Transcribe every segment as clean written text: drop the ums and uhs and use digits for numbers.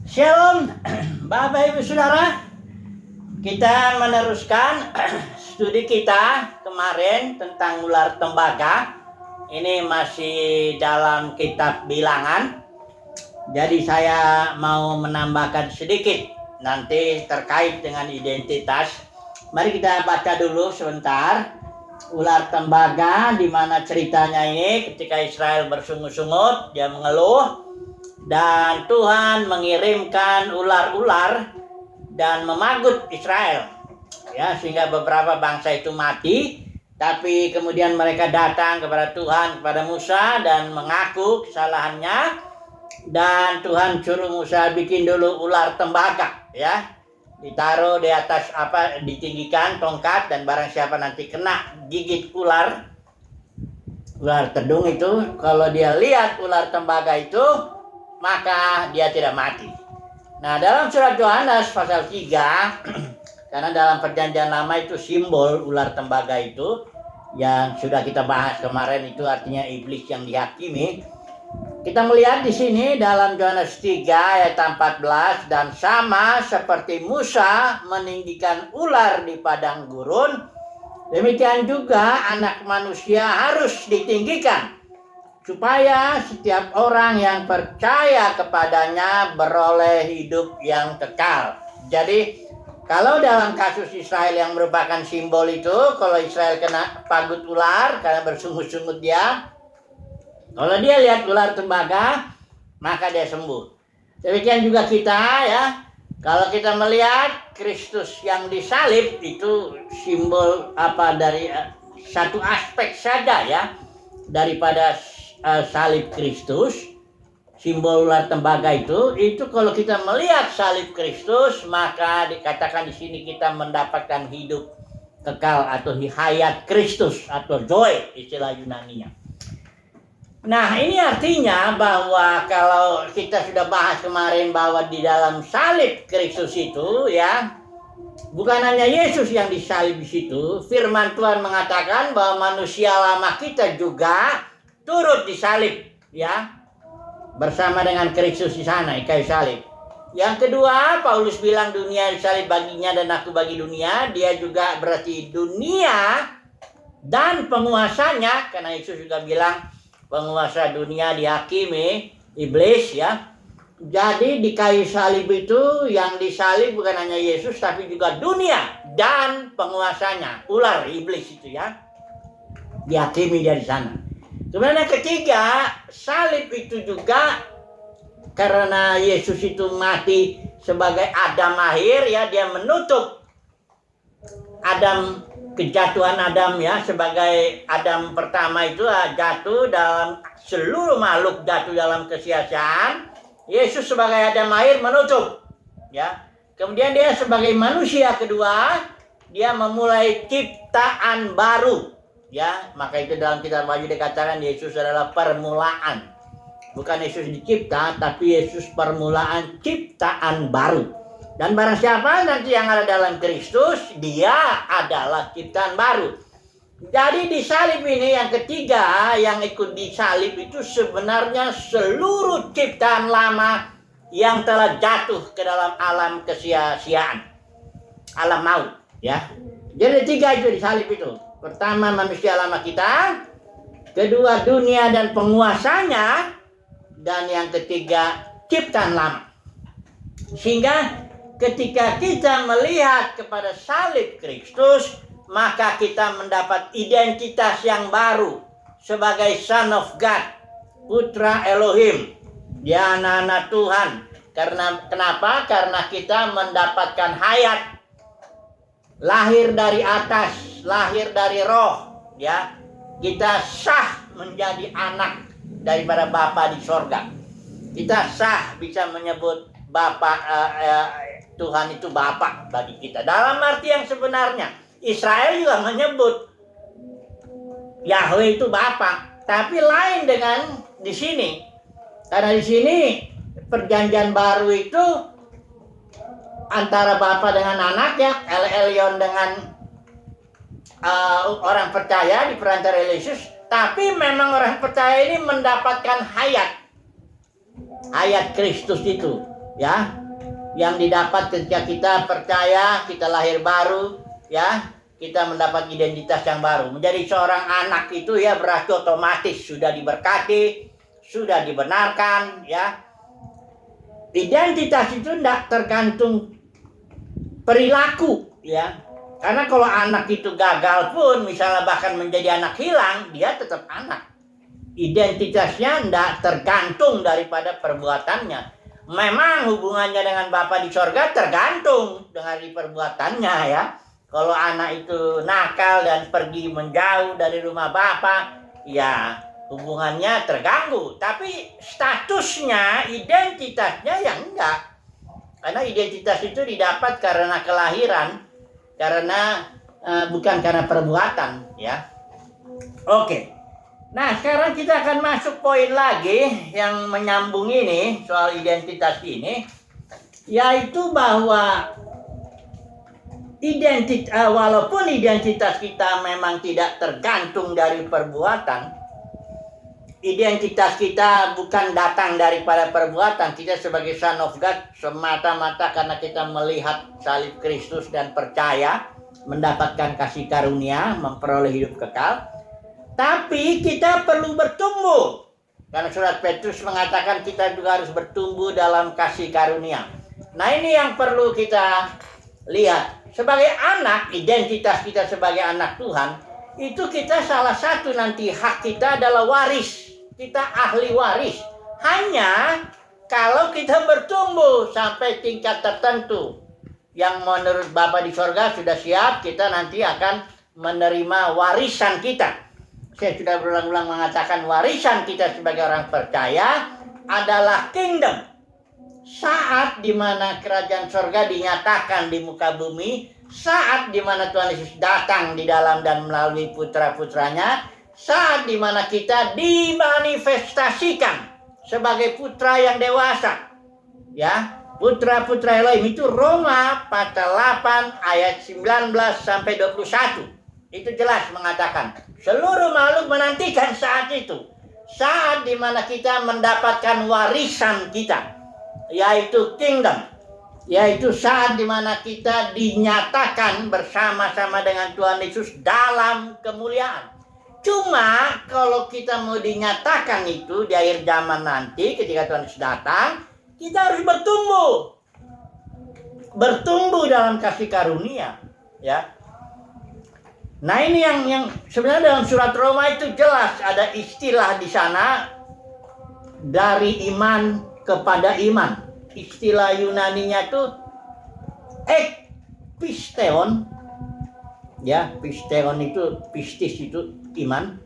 Shalom, Bapak Ibu Saudara. Kita meneruskan studi kita kemarin tentang ular tembaga. Ini masih dalam kitab Bilangan. Jadi saya mau menambahkan sedikit nanti terkait dengan identitas. Mari kita baca dulu sebentar. Ular tembaga, di mana ceritanya ini ketika Israel bersungut-sungut, dia mengeluh. Dan Tuhan mengirimkan ular-ular dan memagut Israel, ya, sehingga beberapa bangsa itu mati. Tapi kemudian mereka datang kepada Tuhan, kepada Musa, dan mengaku kesalahannya. Dan Tuhan suruh Musa bikin dulu ular tembaga, ya, ditaruh di atas ditinggikan tongkat, dan barang siapa nanti kena gigit ular tedung itu, kalau dia lihat ular tembaga itu, maka dia tidak mati. Nah, dalam surat Yohanes pasal 3, karena dalam perjanjian lama itu simbol ular tembaga itu, yang sudah kita bahas kemarin, itu artinya iblis yang dihakimi. Kita melihat di sini dalam Yohanes 3 ayat 14, dan sama seperti Musa meninggikan ular di padang gurun, demikian juga anak manusia harus ditinggikan, supaya setiap orang yang percaya kepadanya beroleh hidup yang kekal. Jadi kalau dalam kasus Israel yang merupakan simbol itu, kalau Israel kena pagut ular karena bersungut-sungut dia, kalau dia lihat ular tembaga, maka dia sembuh. Demikian juga kita, ya. Kalau kita melihat Kristus yang disalib, itu simbol dari satu aspek saja, ya, daripada salib Kristus, simbol ular tembaga itu kalau kita melihat salib Kristus, maka dikatakan di sini kita mendapatkan hidup kekal atau hayat Kristus atau joy, istilah Yunaninya. Nah, ini artinya bahwa kalau kita sudah bahas kemarin bahwa di dalam salib Kristus itu, ya, bukan hanya Yesus yang disalib di situ, firman Tuhan mengatakan bahwa manusia lama kita juga turut disalib, ya, bersama dengan Kristus di sana di kayu salib. Yang kedua, Paulus bilang dunia disalib baginya dan aku bagi dunia. Dia juga berarti dunia dan penguasanya, karena Yesus juga bilang penguasa dunia dihakimi iblis, ya. Jadi di kayu salib itu yang disalib bukan hanya Yesus tapi juga dunia dan penguasanya, ular iblis itu, ya, dihakimi dia di sana. Kemudian yang ketiga, salib itu juga karena Yesus itu mati sebagai Adam akhir, ya, dia menutup Adam, kejatuhan Adam, ya, sebagai Adam pertama itu jatuh dalam seluruh makhluk jatuh dalam kesia-siaan. Yesus sebagai Adam akhir menutup, ya. Kemudian dia sebagai manusia kedua, dia memulai ciptaan baru. Ya, maka itu dalam kitab Wahyu dikatakan Yesus adalah permulaan. Bukan Yesus dicipta, tapi Yesus permulaan ciptaan baru. Dan barang siapa nanti yang ada dalam Kristus, dia adalah ciptaan baru. Jadi di salib ini yang ketiga, yang ikut disalib itu sebenarnya seluruh ciptaan lama yang telah jatuh ke dalam alam kesia-siaan, alam maut, ya. Jadi tiga itu disalib itu. Pertama manusia lama kita, kedua dunia dan penguasanya, dan yang ketiga ciptaan lama. Sehingga ketika kita melihat kepada salib Kristus, maka kita mendapat identitas yang baru sebagai Son of God, Putra Elohim, dia anak-anak Tuhan. Kenapa? Karena kita mendapatkan hayat, lahir dari atas, lahir dari roh, ya. Kita sah menjadi anak daripada Bapa di sorga. Kita sah bisa menyebut Bapa, Tuhan itu Bapa bagi kita. Dalam arti yang sebenarnya, Israel juga menyebut Yahweh itu Bapa, tapi lain dengan di sini. Karena di sini perjanjian baru itu antara Bapa dengan anak, ya, El Elyon dengan orang percaya di perantara Yesus. Tapi memang orang percaya ini mendapatkan hayat Kristus itu, ya, yang didapat ketika kita percaya, kita lahir baru, ya, kita mendapat identitas yang baru. Menjadi seorang anak itu ya berarti otomatis sudah diberkati, sudah dibenarkan, ya. Identitas itu tidak tergantung perilaku, ya. Karena kalau anak itu gagal pun, misalnya bahkan menjadi anak hilang, dia tetap anak. Identitasnya tidak tergantung daripada perbuatannya. Memang hubungannya dengan Bapa di sorga tergantung dengan perbuatannya, ya. Kalau anak itu nakal dan pergi menjauh dari rumah Bapa, ya hubungannya terganggu. Tapi statusnya, identitasnya yang enggak. Karena identitas itu didapat karena kelahiran, karena bukan karena perbuatan, ya. Oke. Nah, sekarang kita akan masuk poin lagi yang menyambung ini soal identitas ini, yaitu bahwa walaupun identitas kita memang tidak tergantung dari perbuatan, identitas kita bukan datang daripada perbuatan. Kita sebagai son of God semata-mata karena kita melihat salib Kristus dan percaya, mendapatkan kasih karunia, memperoleh hidup kekal. Tapi kita perlu bertumbuh. Karena surat Petrus mengatakan kita juga harus bertumbuh dalam kasih karunia. Nah, ini yang perlu kita lihat. Sebagai anak, identitas kita sebagai anak Tuhan, itu kita salah satu nanti hak kita adalah waris. Kita ahli waris. Hanya kalau kita bertumbuh sampai tingkat tertentu yang menurut Bapa di sorga sudah siap, kita nanti akan menerima warisan kita. Saya sudah berulang-ulang mengatakan warisan kita sebagai orang percaya adalah kingdom. Saat dimana kerajaan sorga dinyatakan di muka bumi, saat dimana Tuhan Yesus datang di dalam dan melalui putra-putranya, saat dimana kita dimanifestasikan sebagai putra yang dewasa, ya, putra-putra Elohim. Itu Roma pasal 8 ayat 19 sampai 21. Itu jelas mengatakan seluruh makhluk menantikan saat itu, saat dimana kita mendapatkan warisan kita, yaitu kingdom, yaitu saat dimana kita dinyatakan bersama-sama dengan Tuhan Yesus dalam kemuliaan. Cuma kalau kita mau dinyatakan itu di akhir zaman nanti ketika Tuhan Yesus datang, kita harus bertumbuh dalam kasih karunia, ya. Nah, ini yang sebenarnya dalam surat Roma itu jelas ada istilah di sana dari iman kepada iman. Istilah Yunaninya itu ekpisteon, ya, pisteon itu pistis itu iman,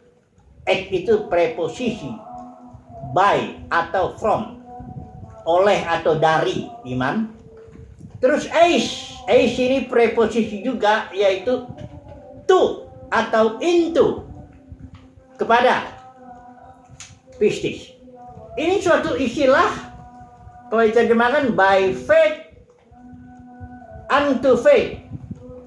ek itu preposisi, by atau from, oleh atau dari iman. Terus eis ini preposisi juga, yaitu to atau into, kepada, pistis. Ini suatu istilah kalau diterjemahkan by faith unto faith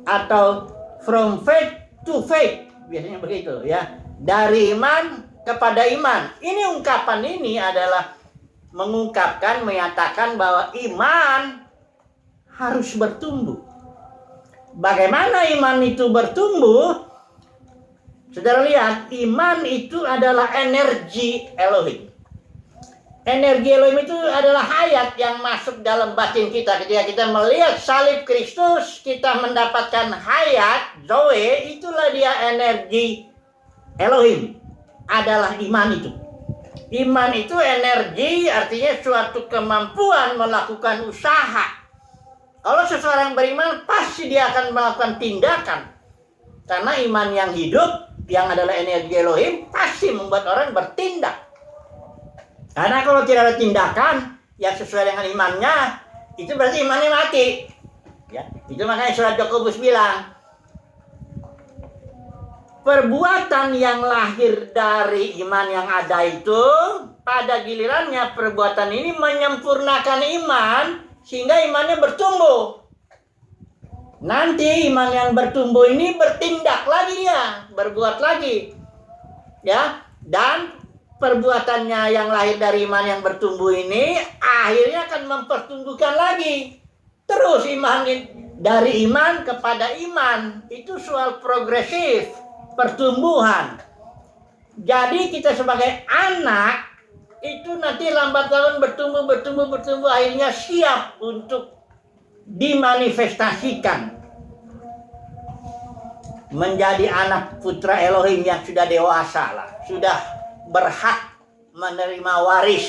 atau from faith to faith, biasanya begitu, ya, dari iman kepada iman. Ini ungkapan ini adalah mengungkapkan, menyatakan bahwa iman harus bertumbuh. Bagaimana iman itu bertumbuh? Saudara lihat, iman itu adalah energi Elohim. Energi Elohim itu adalah hayat yang masuk dalam batin kita. Ketika kita melihat salib Kristus, kita mendapatkan hayat, Zoe, itulah dia energi Elohim. Adalah iman itu. Iman itu energi, artinya suatu kemampuan melakukan usaha. Kalau seseorang beriman, pasti dia akan melakukan tindakan. Karena iman yang hidup, yang adalah energi Elohim, pasti membuat orang bertindak. Karena kalau tidak ada tindakan yang sesuai dengan imannya, itu berarti imannya mati. Ya, itu makanya surat Yakobus bilang, perbuatan yang lahir dari iman yang ada itu, pada gilirannya perbuatan ini menyempurnakan iman, sehingga imannya bertumbuh. Nanti iman yang bertumbuh ini bertindak lagi dia, berbuat lagi. ya, dan perbuatannya yang lahir dari iman yang bertumbuh ini akhirnya akan mempertumbuhkan lagi. Terus iman dari iman kepada iman, itu soal progresif, pertumbuhan. Jadi kita sebagai anak itu nanti lambat laun bertumbuh, akhirnya siap untuk dimanifestasikan menjadi anak putra Elohim yang sudah dewasa lah, sudah berhak menerima waris.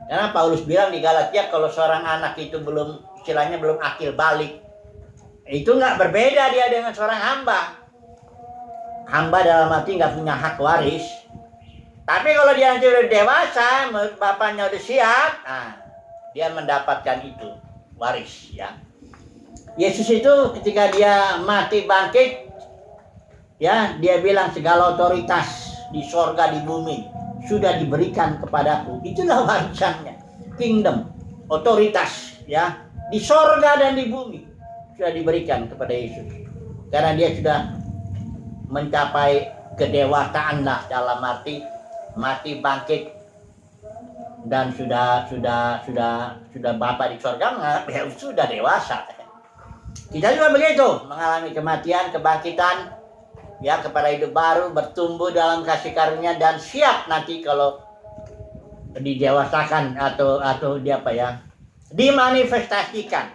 Karena Paulus bilang di Galatia kalau seorang anak itu belum, istilahnya belum akil balik, itu nggak berbeda dia dengan seorang hamba. Hamba dalam arti nggak punya hak waris. Tapi kalau dia sudah dewasa, bapaknya udah siap, nah, dia mendapatkan itu waris, ya. Yesus itu ketika dia mati bangkit, ya, dia bilang segala otoritas di sorga di bumi sudah diberikan kepadaku. Itulah warisannya, kingdom, otoritas, ya, di sorga dan di bumi sudah diberikan kepada Yesus. Karena dia sudah mencapai kedewasaan lah, dalam arti mati bangkit dan sudah Bapa di sorga, ya, sudah dewasa. Kita juga begitu, mengalami kematian, kebangkitan, ya, kepada hidup baru, bertumbuh dalam kasih karunia dan siap nanti kalau didewasakan atau di apa ya, dimanifestasikan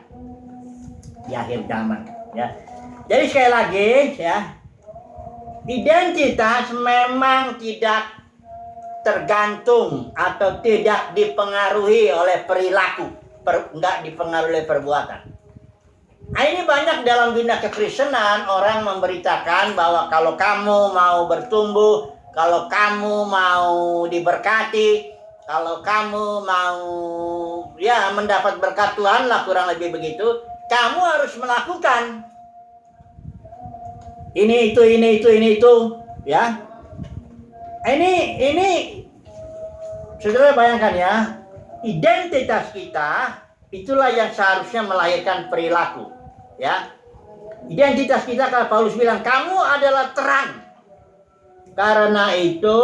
di akhir zaman, ya. Jadi sekali lagi, ya, identitas memang tidak tergantung atau tidak dipengaruhi oleh perilaku, enggak dipengaruhi oleh perbuatan. Nah, ini banyak dalam dunia kekristenan orang memberitakan bahwa kalau kamu mau bertumbuh, kalau kamu mau diberkati, kalau kamu mau, ya, mendapat berkat Tuhan lah, kurang lebih begitu, kamu harus melakukan ini itu, ya. Ini saudara bayangkan, ya, identitas kita itulah yang seharusnya melahirkan perilaku, ya. Identitas kita, kalau Paulus bilang kamu adalah terang, karena itu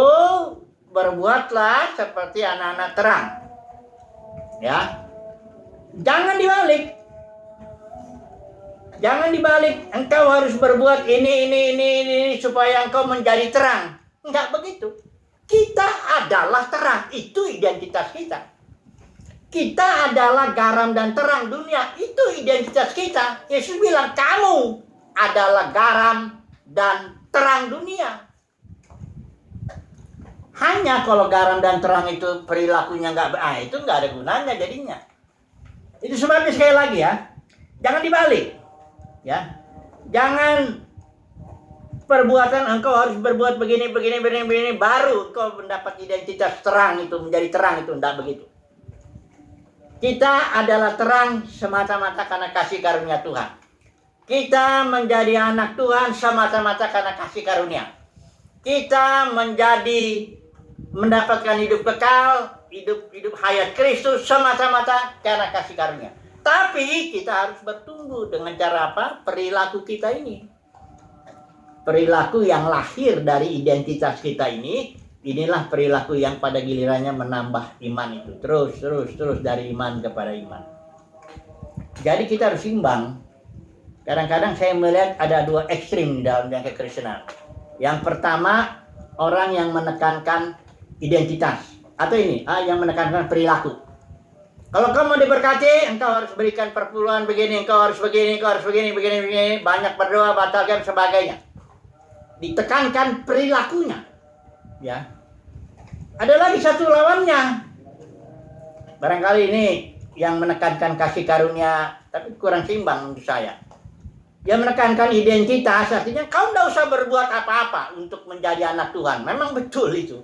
berbuatlah seperti anak-anak terang, ya. Jangan dibalik, engkau harus berbuat ini supaya engkau menjadi terang. Enggak begitu. Kita adalah terang, itu identitas kita. Kita adalah garam dan terang dunia, itu identitas kita. Yesus bilang kamu adalah garam dan terang dunia. Hanya kalau garam dan terang itu perilakunya itu nggak ada gunanya jadinya. Itu sebabnya sekali lagi, ya, jangan dibalik, ya, jangan perbuatan engkau harus berbuat begini baru engkau mendapat identitas terang itu, menjadi terang itu, enggak begitu. Kita adalah terang semata-mata karena kasih karunia Tuhan. Kita menjadi anak Tuhan semata-mata karena kasih karunia. Kita mendapatkan hidup kekal, hidup hayat Kristus semata-mata karena kasih karunia. Tapi kita harus bertumbuh dengan cara apa? Perilaku kita ini. Perilaku yang lahir dari identitas kita ini, inilah perilaku yang pada gilirannya menambah iman itu. Terus dari iman kepada iman. Jadi kita harus imbang. Kadang-kadang saya melihat ada dua ekstrim dalam dunia kekristenan. Yang pertama, orang yang menekankan identitas. Atau yang menekankan perilaku. Kalau kamu diberkati, engkau harus berikan perpuluhan begini, engkau harus begini, banyak berdoa, batalkan, sebagainya. Ditekankan perilakunya, ya. Ada lagi satu lawannya, barangkali ini yang menekankan kasih karunia, tapi kurang seimbang menurut saya. Yang menekankan identitas, artinya kau tidak usah berbuat apa-apa untuk menjadi anak Tuhan. Memang betul itu.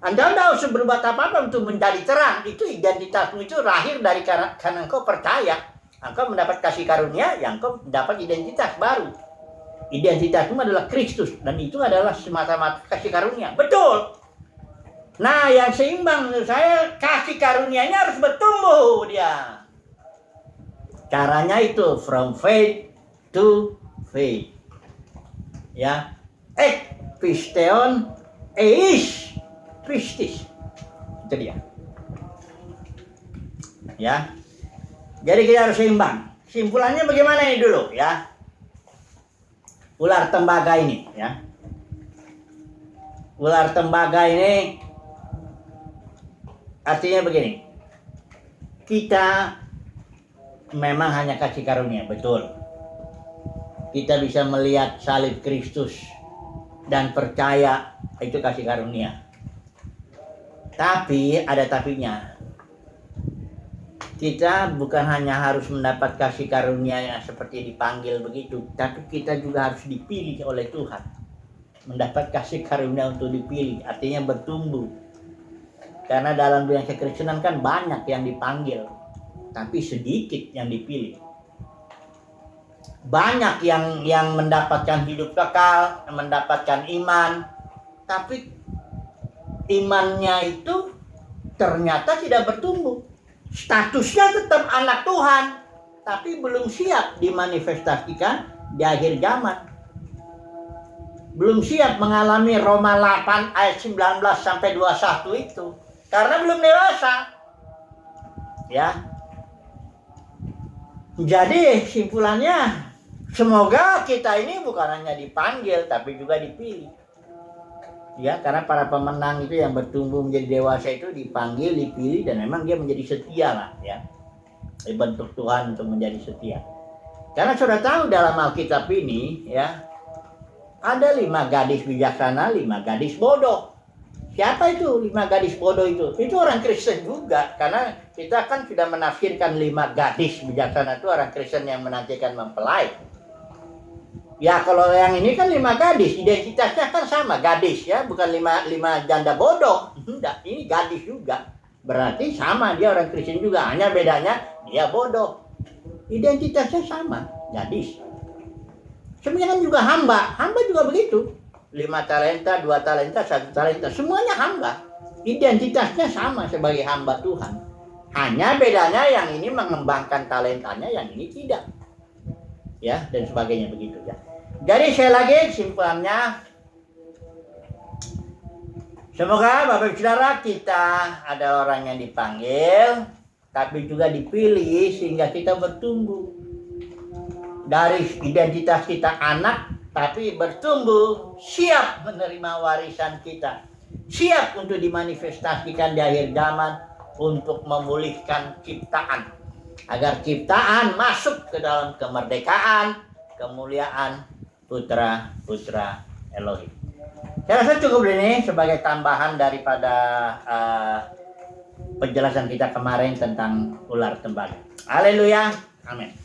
Anda tidak usah berbuat apa-apa untuk menjadi terang. Itu identitasmu itu lahir dari karena engkau percaya, engkau mendapat kasih karunia, yang engkau mendapat identitas baru. Identitasmu adalah Kristus, dan itu adalah semata-mata kasih karunia. Betul. Nah, yang seimbang menurut saya, kasih karunianya harus bertumbuh dia. Caranya itu from faith to faith. Ya, ek pisteon eis Christus. Itu dia. Ya. Jadi kita harus seimbang. Simpulannya bagaimana ini dulu ya? Ular tembaga ini ya. Ular tembaga ini artinya begini. Kita memang hanya kasih karunia, betul. Kita bisa melihat salib Kristus dan percaya itu kasih karunia. Tapi ada tapinya. Kita bukan hanya harus mendapat kasih karunia yang seperti dipanggil begitu, tapi kita juga harus dipilih oleh Tuhan. Mendapat kasih karunia untuk dipilih, artinya bertumbuh. Karena dalam dunia kekristenan kan banyak yang dipanggil, tapi sedikit yang dipilih. Banyak yang mendapatkan hidup kekal, mendapatkan iman, tapi imannya itu ternyata tidak bertumbuh. Statusnya tetap anak Tuhan, tapi belum siap dimanifestasikan di akhir zaman. Belum siap mengalami Roma 8 ayat 19 sampai 21 itu. Karena belum dewasa. Ya. Jadi simpulannya, semoga kita ini bukan hanya dipanggil tapi juga dipilih. Ya, karena para pemenang itu yang bertumbuh menjadi dewasa itu dipanggil, dipilih, dan memang dia menjadi setia lah ya. Dibentuk Tuhan untuk menjadi setia. Karena sudah tahu dalam Alkitab ini ya, ada 5 gadis bijaksana, 5 gadis bodoh. Siapa itu 5 gadis bodoh itu? Itu orang Kristen juga, karena kita kan sudah menafsirkan 5 gadis bijaksana itu orang Kristen yang menantikan mempelai. Ya kalau yang ini kan 5 gadis, identitasnya kan sama, gadis ya, bukan 5 janda bodoh. Enggak, ini gadis juga. Berarti sama, dia orang Kristen juga, hanya bedanya dia bodoh. Identitasnya sama, gadis. Sebenarnya kan juga hamba juga begitu. 5 talenta, 2 talenta, 1 talenta, semuanya hamba. Identitasnya sama sebagai hamba Tuhan. Hanya bedanya yang ini mengembangkan talentanya, yang ini tidak. Ya, dan sebagainya begitu ya. Jadi saya lagi simpulannya, semoga Bapak Ibu Saudara kita adalah orang yang dipanggil, tapi juga dipilih sehingga kita bertumbuh. Dari identitas kita anak, tapi bertumbuh, siap menerima warisan kita, siap untuk dimanifestasikan di akhir zaman untuk memulihkan ciptaan. Agar ciptaan masuk ke dalam kemerdekaan, kemuliaan putra-putra Elohim. Saya rasa cukup ini sebagai tambahan daripada penjelasan kita kemarin tentang ular tembaga. Haleluya, amin.